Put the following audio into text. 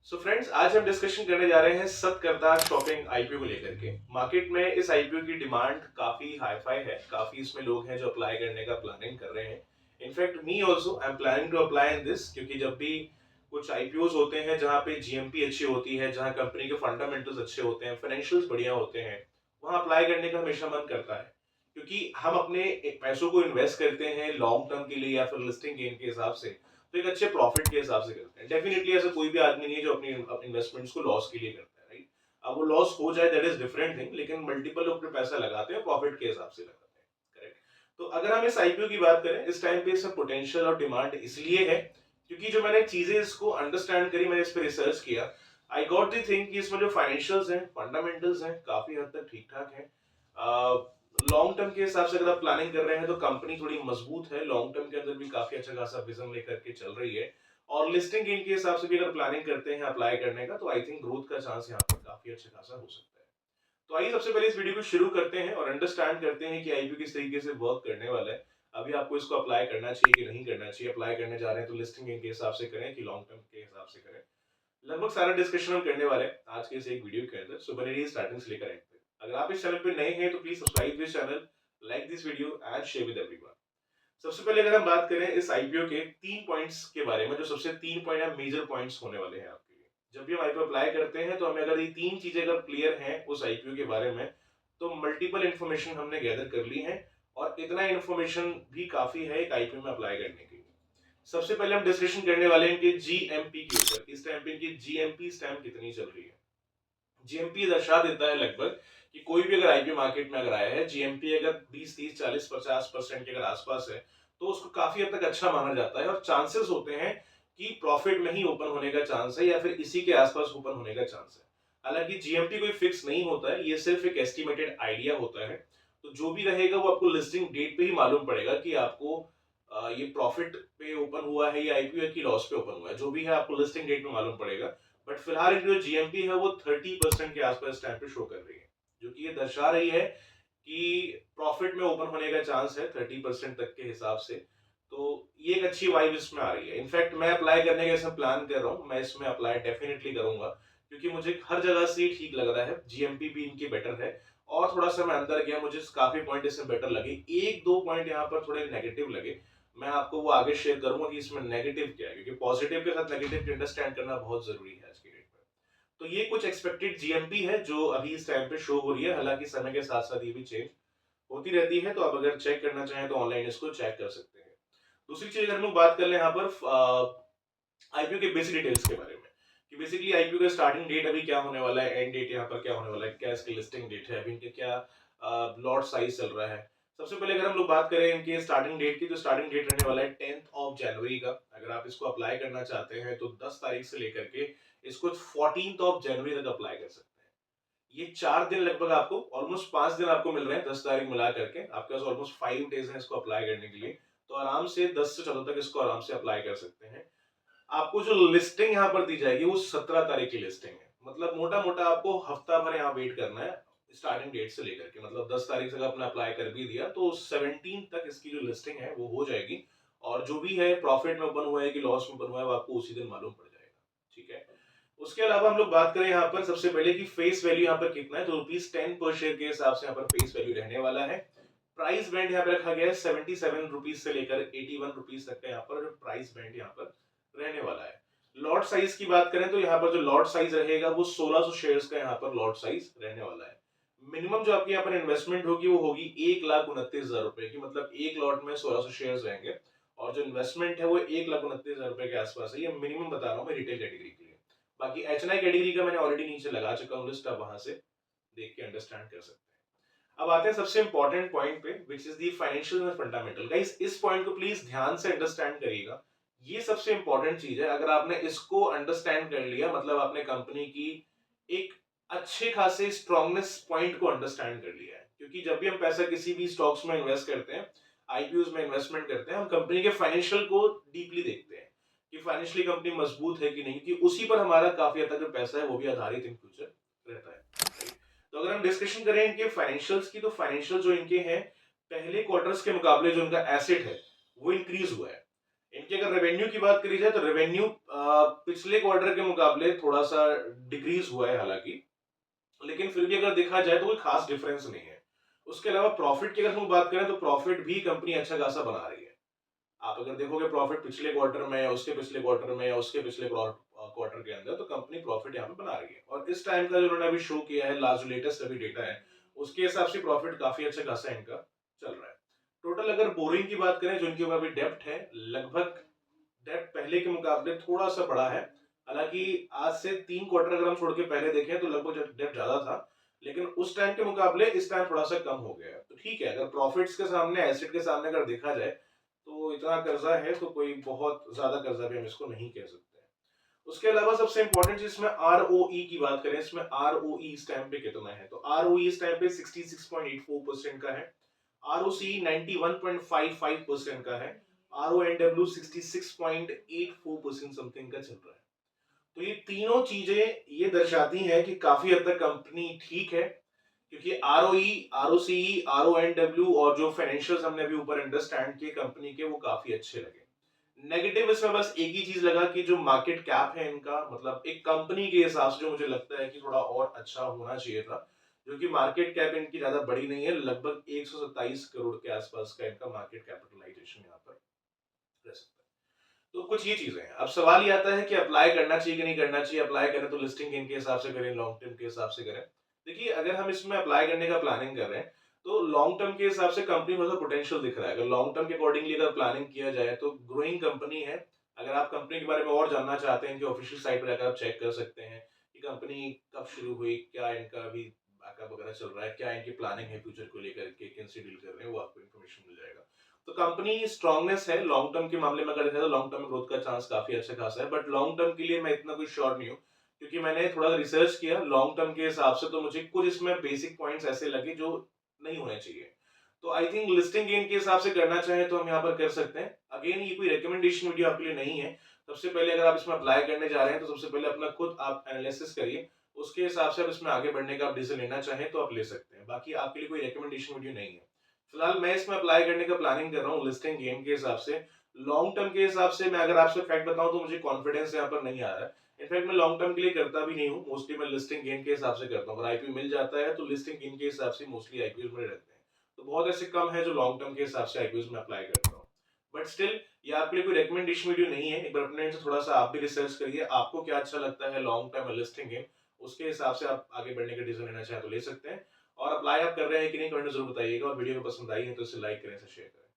So friends, आज हम discussion करने जा रहे हैं सतकरतार शॉपिंग आईपीओ को लेकर के। मार्केट में इस आईपीओ की डिमांड काफी हाई फाई है, काफी इसमें लोग हैं जो अप्लाई करने का प्लानिंग कर रहे हैं। In fact me also I am planning to apply in this, क्योंकि जब भी कुछ आईपीओज होते हैं जहां पे जीएमपी अच्छी होती है, जहां कंपनी के फंडामेंटल्स अच्छे होते हैं, फाइनेंशियल्स बढ़िया होते हैं, वहां अप्लाई करने का हमेशा मन करता है। क्योंकि हम अपने पैसों को इन्वेस्ट करते हैं लॉन्ग टर्म के लिए या फिर लिस्टिंग गेन के हिसाब से, तो एक अच्छे प्रॉफिट के हिसाब से करते हैं। डेफिनेटली ऐसा कोई भी आदमी नहीं है जो अपनी इन्वेस्टमेंट्स को लॉस के लिए करता है, राइट? अब वो लॉस हो जाए दैट इज डिफरेंट थिंग, लेकिन मल्टीपल लोग अपने पैसा लगाते हैं, प्रॉफिट के हिसाब से लगाते हैं, करेक्ट? तो अगर हम इस आईपीओ की बात करें, इस टाइम पे इसका पोटेंशियल और डिमांड इसलिए है क्योंकि जो मैंने चीजें इसको अंडरस्टैंड करी, मैंने इस पर रिसर्च किया, आई गॉट दी थिंक कि इसमें जो फाइनेंशियल्स हैं, फंडामेंटल्स हैं, काफी हद तक ठीक ठाक है। लॉन्ग टर्म के हिसाब से अगर आप प्लानिंग कर रहे हैं तो कंपनी थोड़ी मजबूत है, लॉन्ग टर्म के अंदर भी काफी अच्छा खासा विजन लेकर के चल रही है। और लिस्टिंग गेन के हिसाब से भी अगर प्लानिंग करते हैं अप्लाई करने का, तो आई थिंक ग्रोथ का चांस यहाँ पर काफी अच्छा खासा हो सकता है। तो आइए सबसे पहले इस वीडियो को शुरू करते हैं और अंडरस्टैंड करते हैं कि आईपीओ किस तरीके से वर्क करने वाला है। अभी आपको इसको अप्लाई करना चाहिए कि नहीं करना चाहिए, अप्लाई करने जा रहे हैं तो लिस्टिंग गेन के हिसाब से करें कि लॉन्ग टर्म के हिसाब से करें। लगभग सारा डिस्कशन हम करने वाले हैं आज के इस एक वीडियो के अंदर। सो बने रहिए स्टार्टिंग से लेकर एंड तक। अगर आप इस चैनल पे नए हैं तो please subscribe this channel, like this video and share with everyone. सबसे पहले अगर हम बात करें इस आईपीओ के 3 पॉइंट्स के बारे में, जो सबसे 3 पॉइंट है मेजर पॉइंट्स होने वाले हैं आपके लिए। जब भी हम आईपीओ अप्लाई करते हैं तो हमें अगर ये 3 चीजें अगर क्लियर हैं उस आईपीओ के बारे में, तो मल्टीपल इंफॉर्मेशन हमने गैदर कर ली है। और इतना इंफॉर्मेशन भी काफी है एक आईपीओ में अप्लाई करने के लिए। सबसे पहले हम डिस्कशन करने वाले हैं इनके जीएमपी के ऊपर। इस टाइम पे इनकी जीएमपी स्टैम्प कितनी चल रही है। जीएमपी दर्शा देता है लगभग कि कोई भी अगर आईपीओ मार्केट में अगर आया है, जीएमपी अगर 20, 30, 40, 50% के अगर आसपास है, तो उसको काफी हद तक अच्छा माना जाता है और चांसेस होते हैं कि प्रॉफिट में ही ओपन होने का चांस है या फिर इसी के आसपास ओपन होने का चांस है। हालांकि जीएमपी कोई फिक्स नहीं होता है, ये सिर्फ एक एस्टिमेटेड आइडिया होता है। तो जो भी रहेगा वो आपको लिस्टिंग डेट पे ही मालूम पड़ेगा कि आपको ये प्रॉफिट पे ओपन हुआ है या आईपीओ की लॉस पे ओपन हुआ है, जो भी है आपको लिस्टिंग डेट में मालूम पड़ेगा। बट फिलहाल इनकी जो जीएमपी है वो 30% के आसपास टाइम पे शो कर रही है, जो कि ये दर्शा रही है कि प्रॉफिट में ओपन होने का चांस है 30% तक के हिसाब से। तो ये एक अच्छी वाइब इसमें आ रही है। इनफैक्ट मैं अप्लाई करने का इसमें प्लान कर रहा हूँ, मैं इसमें अप्लाई डेफिनेटली करूंगा, क्योंकि मुझे हर जगह से ये ठीक लग रहा है। जीएमपी भी इनकी बेटर है और थोड़ा सा मैं अंदर गया, मुझे काफी पॉइंट इसमें बेटर लगे, एक दो पॉइंट यहाँ पर थोड़े नेगेटिव लगे। मैं आपको वो आगे शेयर करूंगा कि इसमें नेगेटिव क्या है, क्योंकि पॉजिटिव के साथ नेगेटिव को अंडरस्टैंड करना बहुत जरूरी है आज की डेट में। तो ये कुछ एक्सपेक्टेड जीएमपी है जो अभी इस टाइम पे शो हो रही है। हालांकि समय के साथ साथ ये भी चेंज होती रहती है, तो आप अगर चेक करना चाहें तो ऑनलाइन इसको चेक कर सकते हैं। दूसरी चीज अगर हम लोग बात कर ले यहाँ पर आईपीओ के बेसिक डिटेल्स के बारे में, कि बेसिकली आईपीओ का स्टार्टिंग डेट अभी क्या होने वाला है, एंड डेट यहाँ पर क्या होने वाला है, क्या इसकी लिस्टिंग डेट है, अभी इनके क्या लॉट साइज चल रहा है। सबसे पहले अगर हम लोग बात करें इनके स्टार्टिंग डेट की, तो स्टार्टिंग डेट रहने वाला है 10th ऑफ जनवरी का। अगर आप इसको अप्लाई करना चाहते हैं तो 10 तारीख से लेकर के इसको 14th ऑफ जनवरी तक अप्लाई कर सकते हैं। ये 4 दिन लगभग आपको, ऑलमोस्ट 5 दिन आपको मिल रहे हैं 10 तारीख मिला करके। आपके पास ऑलमोस्ट 5 डेज है इसको अप्लाई करने के लिए। तो आराम से 10 से 14 तक इसको आराम से अप्लाई कर सकते हैं। आपको जो लिस्टिंग यहाँ पर दी जाएगी वो 17 तारीख की लिस्टिंग है। मतलब मोटा मोटा आपको हफ्ता भर यहाँ वेट करना है स्टार्टिंग डेट से लेकर के। मतलब 10 तारीख से आपने अप्लाई कर भी दिया तो 17 तक इसकी जो लिस्टिंग है वो हो जाएगी। और जो भी है प्रॉफिट में ओपन हुआ है कि लॉस में ओपन हुआ है वो आपको उसी दिन मालूम पड़ जाएगा। ठीक है। उसके अलावा हम लोग बात करें यहाँ पर सबसे पहले कि फेस वैल्यू यहाँ पर कितना है, तो ₹10 पर शेयर के हिसाब से यहाँ पर फेस वैल्यू रहने वाला है। प्राइस बैंड यहाँ पे रखा गया है 77 रुपीज से लेकर 81 रुपीज तक का यहाँ पर प्राइस बैंड यहाँ पर रहने वाला है। लॉट साइज की बात करें तो यहाँ पर जो लॉट साइज रहेगा वो 1600 शेयर्स का यहाँ पर लॉट साइज रहने वाला है। मिनिमम जो आपकी यहाँ पर इन्वेस्टमेंट होगी वो होगी 1,29,000 रुपए की, मतलब एक लॉट में 1600 शेयर्स रहेंगे। और जो इन्वेस्टमेंट है वो 1,29,000 रुपए के आसपास है। ये मिनिमम बता रहा हूँ मैं रिटेल कैटेगरी के लिए। बाकी एचएनआई कैटेगरी का मैंने ऑलरेडी नीचे लगा चुका हूँ लिस्ट, आप वहां से देख के अंडरस्टैंड कर सकते हैं। अब आते हैं सबसे इंपॉर्टेंट पॉइंट पे, which is the financial and fundamental. Guys इस पॉइंट को प्लीज ध्यान से अंडरस्टैंड करिएगा। ये सबसे इंपॉर्टेंट चीज है। अगर आपने इसको अंडरस्टैंड कर लिया, मतलब आपने कंपनी की एक अच्छे खासे स्ट्रॉन्गनेस पॉइंट को अंडरस्टैंड कर लिया है। क्योंकि जब भी हम पैसा किसी भी स्टॉक्स में इन्वेस्ट करते हैं, आईपीओ में इन्वेस्टमेंट करते हैं, हम कंपनी के फाइनेंशियल को डीपली देखते हैं कि फाइनेंशियली कंपनी मजबूत है कि नहीं, कि उसी पर हमारा काफी हद तक जो पैसा है वो भी आधारित इन फ्यूचर रहता है। तो अगर हम डिस्कशन करें इनके फाइनेंशियल्स की, तो फाइनेंशियल जो इनके हैं, पहले क्वार्टर्स के मुकाबले जो इनका एसेट है वो इंक्रीज हुआ है। इनके अगर रेवेन्यू की बात करी जाए तो रेवेन्यू पिछले क्वार्टर के मुकाबले थोड़ा सा डिक्रीज हुआ है हालांकि, लेकिन फिर भी अगर देखा जाए तो कोई खास डिफरेंस नहीं है। उसके अलावा प्रॉफिट की अगर हम बात करें तो प्रॉफिट भी कंपनी अच्छा खासा बना रही है। आप अगर देखोगे प्रॉफिट पिछले क्वार्टर में या उसके पिछले क्वार्टर में या उसके पिछले क्वार्टर के अंदर, तो कंपनी प्रॉफिट यहाँ पे बना रही है। और इस टाइम का जो उन्होंने अभी शो किया है, लास्ट जो लेटेस्ट अभी डेटा है, उसके हिसाब से प्रॉफिट काफी अच्छा खासा इनका चल रहा है। टोटल अगर बोरिंग की बात करें, जो इनके ऊपर अभी डेप्ट है, लगभग डेप्ट पहले के मुकाबले थोड़ा सा बढ़ा है। हालांकि आज से 3 क्वार्टर अगर हम छोड़ के पहले देखें तो लगभग डेप्ट ज्यादा था, लेकिन उस टाइम के मुकाबले इस टाइम थोड़ा सा कम हो गया है। तो ठीक है, अगर प्रॉफिट्स के सामने, एसेट के सामने अगर देखा जाए तो इतना कर्जा है तो कोई बहुत ज्यादा कर्जा भी हम इसको नहीं कह सकते हैं। उसके अलावा सबसे इंपॉर्टेंट चीज में आरओई की बात करें, इसमें आरओई इस टाइम पे कितना है, तो आरओई इस टाइम पे 66.84% का है, आरओसी 91.55% का है, आरओएनडब्ल्यू 66.84% समथिंग का चल रहा है। तो ये तीनों चीजें ये दर्शाती हैं कि काफी हद तक कंपनी ठीक है, क्योंकि आरओई, आरओसीई, आरओएनडब्ल्यू और जो फाइनेंशियल्स हमने अभी ऊपर अंडरस्टैंड किए कंपनी के, वो काफी अच्छे लगे। नेगेटिव इसमें बस एक ही चीज लगा कि जो मार्केट कैप है इनका, मतलब एक कंपनी के हिसाब से जो मुझे लगता है कि थोड़ा और अच्छा होना चाहिए था, जो कि मार्केट कैप इनकी ज्यादा बड़ी नहीं है, लगभग 127 करोड़ के आसपास का इनका मार्केट कैपिटलाइजेशन यहाँ पर रह सकता है। तो कुछ ये चीजें हैं। अब सवाल ये आता है कि अप्लाई करना चाहिए कि नहीं करना चाहिए। अप्लाई करें तो लिस्टिंग गेन के हिसाब से करें, लॉन्ग टर्म के हिसाब से करें। देखिए, अगर हम इसमें अप्लाई करने का प्लानिंग कर रहे हैं तो लॉन्ग टर्म के हिसाब से कंपनी में पोटेंशियल दिख रहा है। अगर लॉन्ग टर्म के अकॉर्डिंगली अगर प्लानिंग किया जाए तो ग्रोइंग कंपनी है। अगर आप कंपनी के बारे में और जानना चाहते हैं, कि ऑफिशियल साइट पर जाकर आप चेक कर सकते हैं कि कंपनी कब शुरू हुई, क्या इनका अभी बैकअप वगैरह चल रहा है, क्या इनकी प्लानिंग है फ्यूचर को लेकर के, किनसे डील कर रहे हैं, वो आपको इन्फॉर्मेशन मिल जाएगा। तो कंपनी स्ट्रांगनेस है लॉन्ग टर्म के मामले में, अगर देखा तो लॉन्ग टर्म में ग्रोथ का चांस काफी अच्छा खासा है, बट लॉन्ग टर्म के लिए मैं इतना कुछ श्योर नहीं हूँ, क्योंकि मैंने थोड़ा रिसर्च किया लॉन्ग टर्म के हिसाब से, तो मुझे कुछ इसमें बेसिक पॉइंट्स ऐसे लगे जो नहीं होने चाहिए। तो आई थिंक लिस्टिंग गेन के हिसाब से करना चाहे तो हम यहाँ पर कर सकते हैं। अगेन, ये कोई रिकमेंडेशन वीडियो आपके लिए नहीं है। सबसे पहले अगर आप इसमें अप्लाई करने जा रहे हैं तो सबसे पहले अपना खुद आप एनालिसिस करिए, उसके हिसाब से आप इसमें आगे बढ़ने का आप डिसीजन लेना चाहें तो आप ले सकते हैं। बाकी आपके लिए कोई रिकमेंडेशन वीडियो नहीं है। फिलहाल मैं इसमें अप्लाई करने का प्लानिंग कर रहा हूँ लिस्टिंग गेन के हिसाब से। लॉन्ग टर्म के हिसाब से मैं अगर आपसे फैक्ट बताऊं तो मुझे कॉन्फिडेंस यहाँ पर नहीं आ रहा है। इनफैक्ट मैं लॉन्ग टर्म के लिए करता भी नहीं हूँ, मोस्टली मैं लिस्टिंग गेन के हिसाब से करता हूँ। अगर आईपीओ मिल जाता है तो लिस्टिंग गेन के हिसाब से मोस्टली आईपीओ में रहते हैं। तो बहुत ऐसे कम है जो लॉन्ग टर्म के हिसाब से आईपीओ में अप्लाई करता हूँ। बट स्टिल, ये आपके लिए कोई रिकमेंडेशन वीडियो नहीं है। एक बार अपने से थोड़ा सा आप भी रिसर्च करिए, आपको क्या अच्छा लगता है लॉन्ग टर्म लिस्टिंग गेन, उसके हिसाब से आप आगे बढ़ने का डिसीजन लेना चाहे तो ले सकते हैं। और अप्लाई आप कर रहे हैं कि नहीं, कमेंट में जरूर बताइएगा। और वीडियो को पसंद आई है तो इसे लाइक करें, इसे शेयर करें।